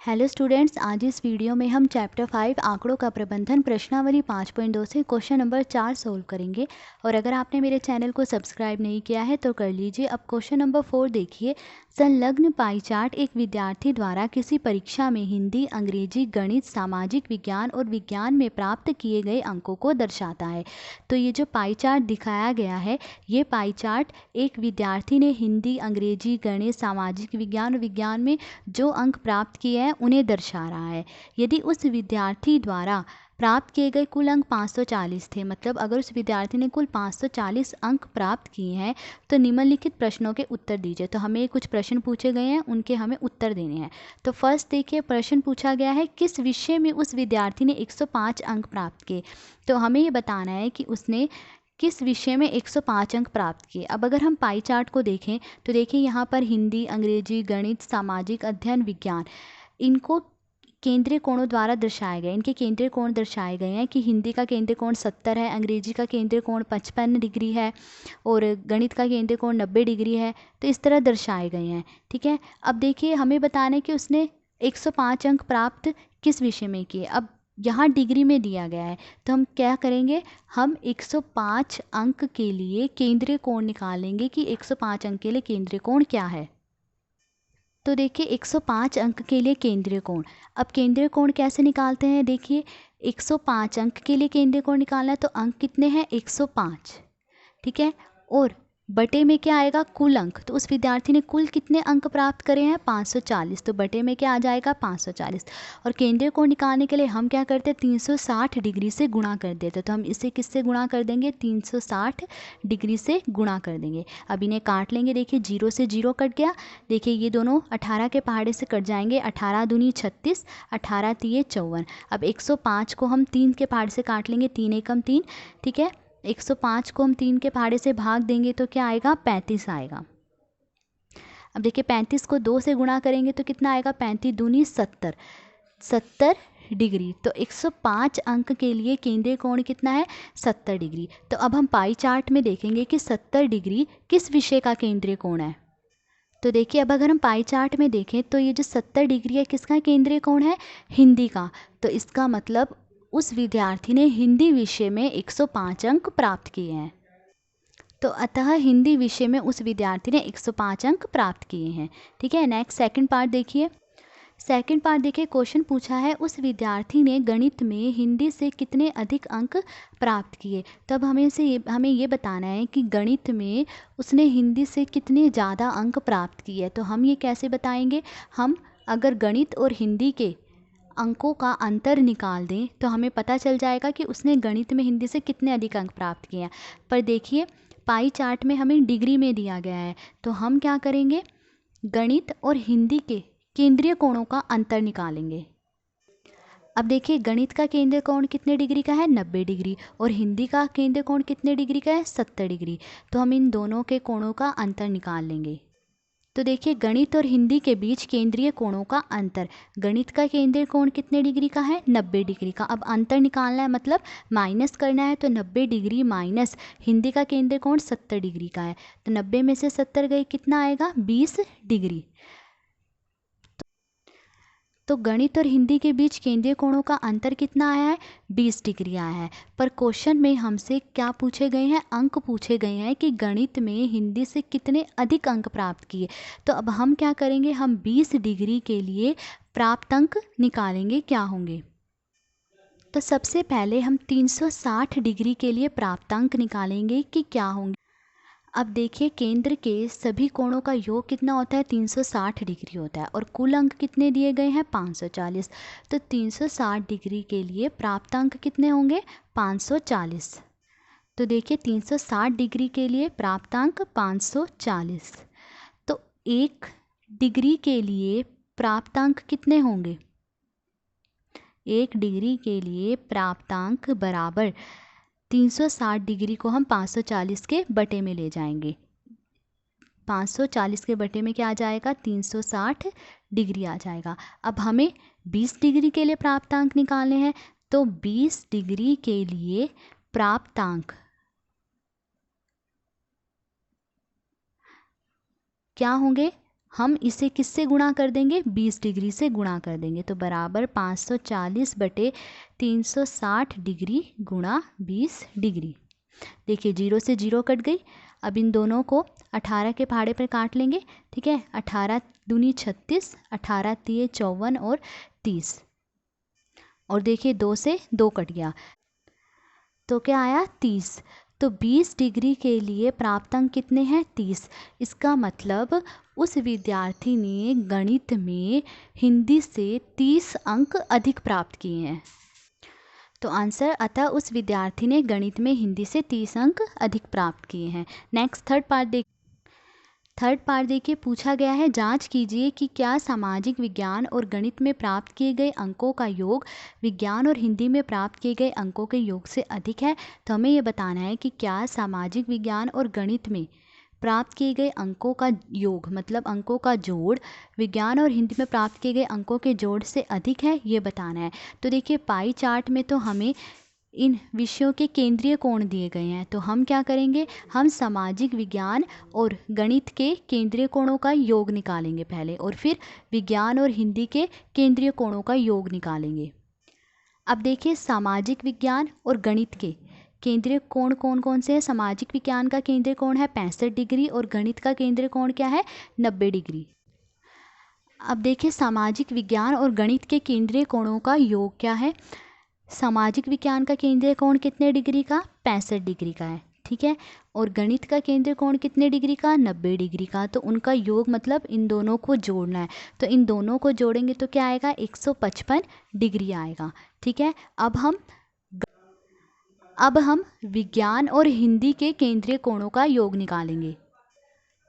Hello students, आज इस video में हम चैप्टर 5 आंकड़ों का प्रबंधन प्रश्नावली 5.2 से क्वेश्चन नंबर 4 सोल्व करेंगे। और अगर आपने मेरे चैनल को सब्सक्राइब नहीं किया है तो कर लीजिए। अब क्वेश्चन नंबर 4 देखिए। संलग्न पाई चार्ट एक विद्यार्थी द्वारा किसी परीक्षा में हिंदी, अंग्रेजी, गणित, सामाजिक विज्ञान और विज्ञान में प्राप्त किए गए अंकों को दर्शाता है। तो ये जो पाई चार्ट दिखाया गया है, ये पाई चार्ट एक विद्यार्थी ने हिंदी, अंग्रेजी, गणित, सामाजिक विज्ञान और विज्ञान में जो अंक प्राप्त किए हैं उन्हें दर्शा रहा है। यदि उस विद्यार्थी द्वारा प्राप्त किए गए कुल अंक 540 थे, मतलब अगर उस विद्यार्थी ने कुल 540 अंक प्राप्त किए हैं तो निम्नलिखित प्रश्नों के उत्तर दीजिए। तो हमें कुछ प्रश्न पूछे गए हैं, उनके हमें उत्तर देने हैं। तो फर्स्ट देखिए, प्रश्न पूछा गया है किस विषय में उस विद्यार्थी ने 105 अंक प्राप्त किए। तो हमें ये बताना है कि उसने किस विषय में 105 अंक प्राप्त किए। अब अगर हम पाई चार्ट को देखें तो देखिए यहाँ पर हिंदी, अंग्रेजी, गणित, सामाजिक अध्ययन, विज्ञान, इनको केंद्रीय कोणों द्वारा दर्शाए गए। इनके केंद्रीय कोण दर्शाए गए हैं कि हिंदी का केंद्रीय कोण 70 है, अंग्रेजी का केंद्रीय कोण 55 डिग्री है और गणित का केंद्रीय कोण 90 डिग्री है। तो इस तरह दर्शाए गए हैं, ठीक है। अब देखिए हमें बताना है कि उसने 105 अंक प्राप्त किस विषय में किए। अब यहाँ डिग्री में दिया गया है तो हम क्या करेंगे, हम 105 अंक के लिए केंद्रीय कोण निकालेंगे कि 105 अंक के लिए केंद्रीय कोण क्या है। तो देखिए 105 अंक के लिए केंद्रीय कोण। अब केंद्रीय कोण कैसे निकालते हैं, देखिए 105 अंक के लिए केंद्रीय कोण निकालना है तो अंक कितने हैं, 105, ठीक है। और बटे में क्या आएगा, कुल अंक। तो उस विद्यार्थी ने कुल कितने अंक प्राप्त करे हैं, 540, तो बटे में क्या आ जाएगा, 540। और केंद्रीय कोण निकालने के लिए हम क्या करते हैं, 360 डिग्री से गुणा कर देते। तो हम इसे किससे गुणा कर देंगे, 360 डिग्री से गुणा कर देंगे। अब इन्हें काट लेंगे, देखिए 0 से 0 कट गया। देखिए ये दोनों 18 के पहाड़े से कट जाएंगे, 18 दूनी 36, 18 तिये 54। अब 105 को हम 3 के पहाड़े से काट लेंगे, 3 एकम 3, ठीक है। 105 को हम 3 के पहाड़े से भाग देंगे तो क्या आएगा, 35 आएगा। अब देखिए 35 को 2 से गुणा करेंगे तो कितना आएगा, 35 दूनी 70, 70 डिग्री। तो 105 अंक के लिए केंद्रीय कोण कितना है, 70 डिग्री। तो अब हम पाई चार्ट में देखेंगे कि 70 डिग्री किस विषय का केंद्रीय कोण है। तो देखिए अब अगर हम पाई चार्ट में देखें तो ये जो 70 डिग्री है किसका केंद्रीय कोण है, हिंदी का। तो इसका मतलब उस विद्यार्थी ने हिंदी विषय में 105 अंक प्राप्त किए हैं। तो अतः हिंदी विषय में उस विद्यार्थी ने 105 अंक प्राप्त किए हैं, ठीक है। नेक्स्ट सेकंड पार्ट देखिए। सेकंड पार्ट देखिए, क्वेश्चन पूछा है उस विद्यार्थी ने गणित में हिंदी से कितने अधिक अंक प्राप्त किए। तब हमें ये बताना है कि गणित में उसने हिंदी से कितने ज़्यादा अंक प्राप्त किए। तो हम ये कैसे बताएंगे, हम अगर गणित और हिंदी के अंकों का अंतर निकाल दें तो हमें पता चल जाएगा कि उसने गणित में हिंदी से कितने अधिक अंक प्राप्त किए हैं। पर देखिए पाई चार्ट में हमें डिग्री में दिया गया है, तो हम क्या करेंगे, गणित और हिंदी के केंद्रीय कोणों का अंतर निकालेंगे। अब देखिए गणित का केंद्रीय कोण कितने डिग्री का है, 90 डिग्री, और हिंदी का केंद्रीय कोण कितने डिग्री का है, 70 डिग्री। तो हम इन दोनों के कोणों का अंतर निकाल लेंगे। तो देखिए गणित और हिंदी के बीच केंद्रीय कोणों का अंतर, गणित का केंद्रीय कोण कितने डिग्री का है, 90 डिग्री का। अब अंतर निकालना है, मतलब माइनस करना है, तो 90 डिग्री माइनस हिंदी का केंद्रीय कोण 70 डिग्री का है। तो 90 में से 70 गई, कितना आएगा, 20 डिग्री। तो गणित और हिंदी के बीच केंद्रीय कोणों का अंतर कितना आया है, 20 डिग्री आया है। पर क्वेश्चन में हमसे क्या पूछे गए हैं, अंक पूछे गए हैं कि गणित में हिंदी से कितने अधिक अंक प्राप्त किए। तो अब हम क्या करेंगे, हम 20 डिग्री के लिए प्राप्त अंक निकालेंगे, क्या होंगे। तो सबसे पहले हम 360 डिग्री के लिए प्राप्त अंक निकालेंगे कि क्या होंगे। अब देखिए केंद्र के सभी कोणों का योग कितना होता है, 360 डिग्री होता है, और कुल अंक कितने दिए गए हैं, 540। तो 360 डिग्री के लिए प्राप्त अंक कितने होंगे, 540। तो देखिए 360 डिग्री के लिए प्राप्तांक 540। तो 1 डिग्री के लिए प्राप्तांक कितने होंगे, 1 डिग्री के लिए प्राप्तांक बराबर 360 डिग्री को हम 540 के बटे में ले जाएंगे। 540 के बटे में क्या आ जाएगा, 360 डिग्री आ जाएगा। अब हमें 20 डिग्री के लिए प्राप्तांक निकालने हैं, तो 20 डिग्री के लिए प्राप्तांक क्या होंगे, हम इसे किससे गुणा कर देंगे, 20 डिग्री से गुणा कर देंगे। तो बराबर 540/360 डिग्री गुणा 20 डिग्री। देखिए 0 से 0 कट गई। अब इन दोनों को 18 के पहाड़े पर काट लेंगे। ठीक है, 18 दूनी 36, 18 तिये 54 और 30। और देखिए 2 से 2 कट गया तो क्या आया, 30। तो 20 डिग्री के लिए प्राप्त अंक कितने हैं, 30। इसका मतलब उस विद्यार्थी ने गणित में हिंदी से 30 अंक अधिक प्राप्त किए हैं। तो आंसर, अतः उस विद्यार्थी ने गणित में हिंदी से 30 अंक अधिक प्राप्त किए हैं। नेक्स्ट थर्ड पार्ट देखिए, पूछा गया है जांच कीजिए कि क्या सामाजिक विज्ञान और गणित में प्राप्त किए गए अंकों का योग विज्ञान और हिंदी में प्राप्त किए गए अंकों के योग से अधिक है। तो हमें ये बताना है कि क्या सामाजिक विज्ञान और गणित में प्राप्त किए गए अंकों का योग, मतलब अंकों का जोड़, विज्ञान और हिंदी में प्राप्त किए गए अंकों के जोड़ से अधिक है, ये बताना है। तो देखिए पाई चार्ट में तो हमें इन विषयों के केंद्रीय कोण दिए गए हैं। तो हम क्या करेंगे, हम सामाजिक विज्ञान और गणित के केंद्रीय कोणों का योग निकालेंगे पहले, और फिर विज्ञान और हिंदी के केंद्रीय कोणों का योग निकालेंगे। अब देखिए सामाजिक विज्ञान और गणित के केंद्रीय कोण कौन कौन से हैं। सामाजिक विज्ञान का केंद्रीय कोण है 65 डिग्री और गणित का केंद्रीय कोण क्या है, 90 डिग्री। अब देखिए सामाजिक विज्ञान और गणित के केंद्रीय कोणों का योग क्या है। सामाजिक विज्ञान का केंद्रीय कोण कितने डिग्री का, 65 डिग्री का है। ठीक है, और गणित का केंद्रीय कोण कितने डिग्री का, 90 डिग्री का। तो उनका योग मतलब इन दोनों को जोड़ना है। तो इन दोनों को जोड़ेंगे तो क्या आएगा, 155 डिग्री आएगा। ठीक है, अब हम विज्ञान और हिंदी के केंद्रीय कोणों का योग निकालेंगे।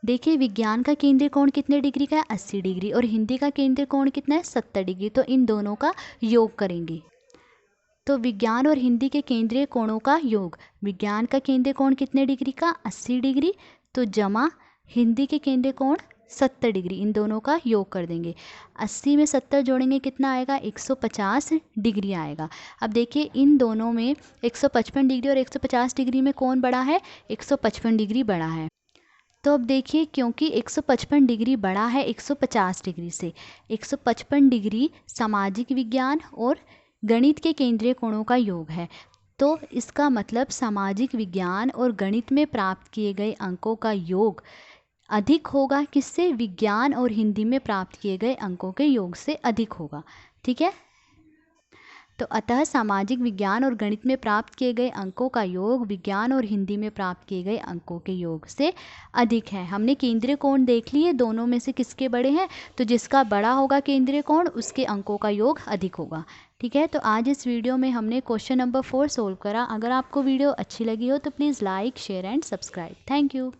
देखिए विज्ञान का केंद्रीय कोण कितने डिग्री का है, 80 डिग्री, और हिंदी का केंद्रीय कोण कितना है, 70 डिग्री। तो इन दोनों का योग करेंगे। तो विज्ञान और हिंदी के केंद्रीय कोणों का योग, विज्ञान का केंद्रीय कोण कितने डिग्री का, 80 डिग्री, तो जमा हिंदी के केंद्रीय कोण 70 डिग्री, इन दोनों का योग कर देंगे। 80 में 70 जोड़ेंगे कितना आएगा, 150 डिग्री आएगा। अब देखिए इन दोनों में 155 डिग्री और 150 डिग्री में कौन बड़ा है, 155 डिग्री बड़ा है। तो अब देखिए क्योंकि 155 डिग्री बड़ा है 150 डिग्री से, 155 डिग्री सामाजिक विज्ञान और गणित के केंद्रीय कोणों का योग है। तो इसका मतलब सामाजिक विज्ञान और गणित में प्राप्त किए गए अंकों का योग अधिक होगा किससे, विज्ञान और हिंदी में प्राप्त किए गए अंकों के योग से अधिक होगा। ठीक है, तो अतः सामाजिक विज्ञान और गणित में प्राप्त किए गए अंकों का योग विज्ञान और हिंदी में प्राप्त किए गए अंकों के योग से अधिक है। हमने केंद्रीय कोण देख लिए, दोनों में से किसके बड़े हैं, तो जिसका बड़ा होगा केंद्रीय कोण उसके अंकों का योग अधिक होगा। ठीक है, तो आज इस वीडियो में हमने क्वेश्चन नंबर 4 सोल्व करा। अगर आपको वीडियो अच्छी लगी हो तो please like, share and subscribe. Thank you.